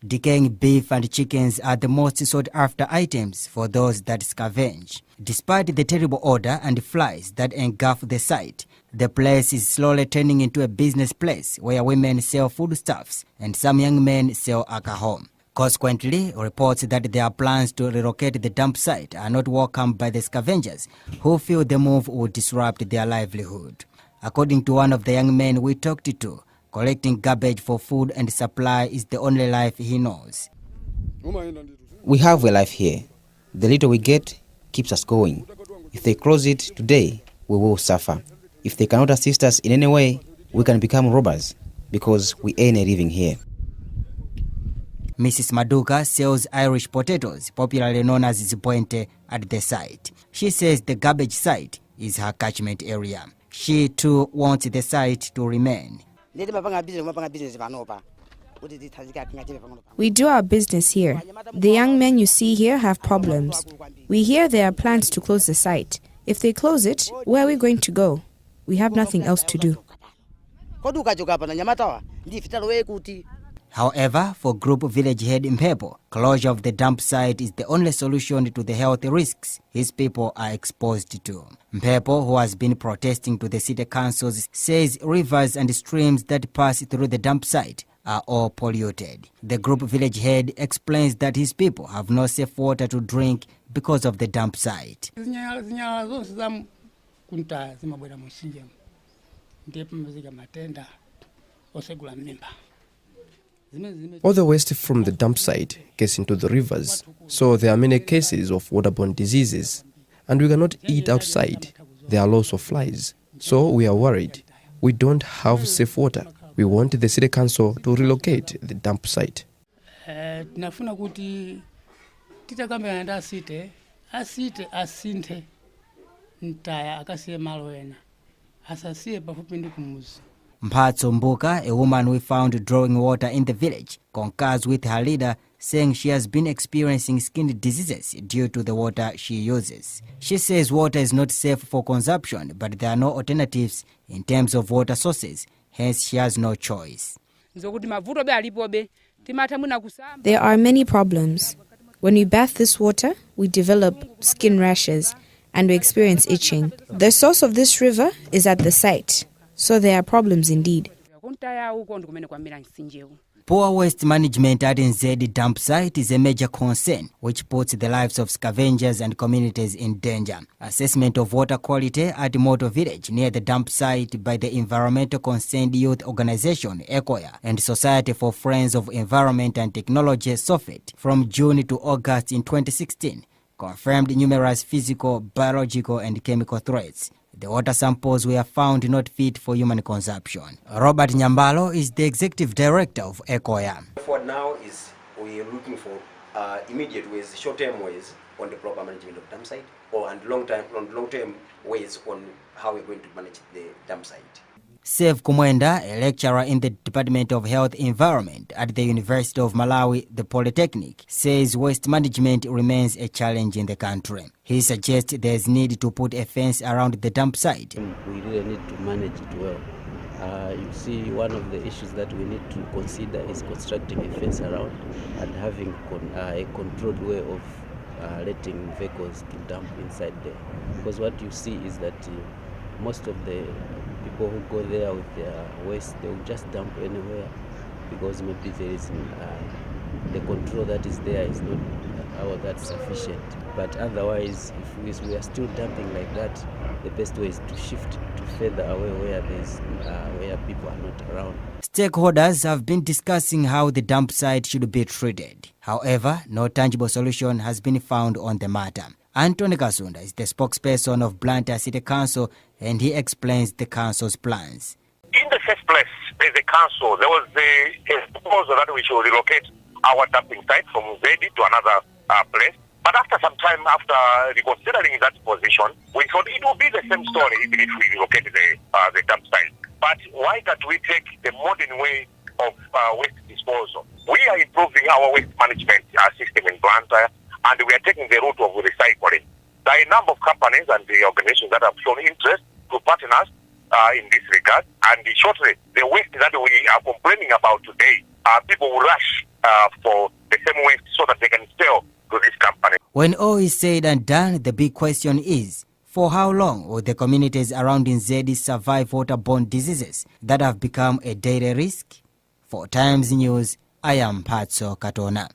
Decaying beef and chickens are the most sought-after items for those that scavenge. Despite the terrible odor and flies that engulf the site, the place is slowly turning into a business place where women sell foodstuffs and some young men sell alcohol. Consequently, reports that there are plans to relocate the dump site are not welcomed by the scavengers, who feel the move would disrupt their livelihood. According to one of the young men we talked to, collecting garbage for food and supply is the only life he knows. We have a life here. The little we get keeps us going. If they close it today, we will suffer. If they cannot assist us in any way, we can become robbers because we earn a living here. Mrs. Maduka sells Irish potatoes, popularly known as zipointe, at the site. She says the garbage site is her catchment area. She too wants the site to remain. We do our business here. The young men you see here have problems. We hear there are plans to close the site. If they close it, where are we going to go? We have nothing else to do. However, for Group Village Head Mpepo, closure of the dump site is the only solution to the health risks his people are exposed to. Mpepo, who has been protesting to the city councils, says rivers and streams that pass through the dump site are all polluted. The Group Village Head explains that his people have no safe water to drink because of the dump site. All the waste from the dump site gets into the rivers, so there are many cases of waterborne diseases. And we cannot eat outside. There are lots of flies. So we are worried. We don't have safe water. We want the city council to relocate the dump site. Mphatso Mbuka, a woman we found drawing water in the village, concurs with her leader, saying she has been experiencing skin diseases due to the water she uses. She says water is not safe for consumption, but there are no alternatives in terms of water sources, hence she has no choice. There are many problems. When we bath this water, we develop skin rashes and we experience itching. The source of this river is at the site, so there are problems indeed. Poor waste management at NZ dump site is a major concern, which puts the lives of scavengers and communities in danger. Assessment of water quality at Moto Village near the dump site by the Environmental Concerned Youth Organization, ECOYA, and Society for Friends of Environment and Technology, SOFIT, from June to August in 2016, confirmed numerous physical, biological, and chemical threats. The water samples were found not fit for human consumption. Robert Nyambalo is the executive director of ECOYA. For now is we are looking for immediate ways, short-term ways on the proper management of dump site, and long-term ways on how we're going to manage the dump site. Sev Kumwenda, a lecturer in the Department of Health Environment at the University of Malawi, the Polytechnic, says waste management remains a challenge in the country. He suggests there's need to put a fence around the dump site. We really need to manage it well. You see, one of the issues that we need to consider is constructing a fence around and having a controlled way of letting vehicles to dump inside there. Because what you see is that most of the people who go there with their waste, they will just dump anywhere because maybe there is the control that is there is not that sufficient. But otherwise, if we are still dumping like that, the best way is to shift to further away where people are not around. Stakeholders have been discussing how the dump site should be treated. However, no tangible solution has been found on the matter. Anthony Kasunda is the spokesperson of Blantyre City Council, and he explains the council's plans. In the first place, as a council, there was a proposal that we should relocate our dumping site from Zedi to another place. But after some time, after reconsidering that position, we thought it would be the same story even if we relocated the dump site. But why can't we take the modern way of waste disposal? We are improving our waste management system in Blantyre, and we are taking the route of recycling. There are a number of companies and the organizations that have shown interest to partners in this regard. And shortly, the waste that we are complaining about today, people will rush for the same waste so that they can sell to this company. When all is said and done, the big question is, for how long will the communities around Nzedi survive waterborne diseases that have become a daily risk? For Times News, I am Patso Katona.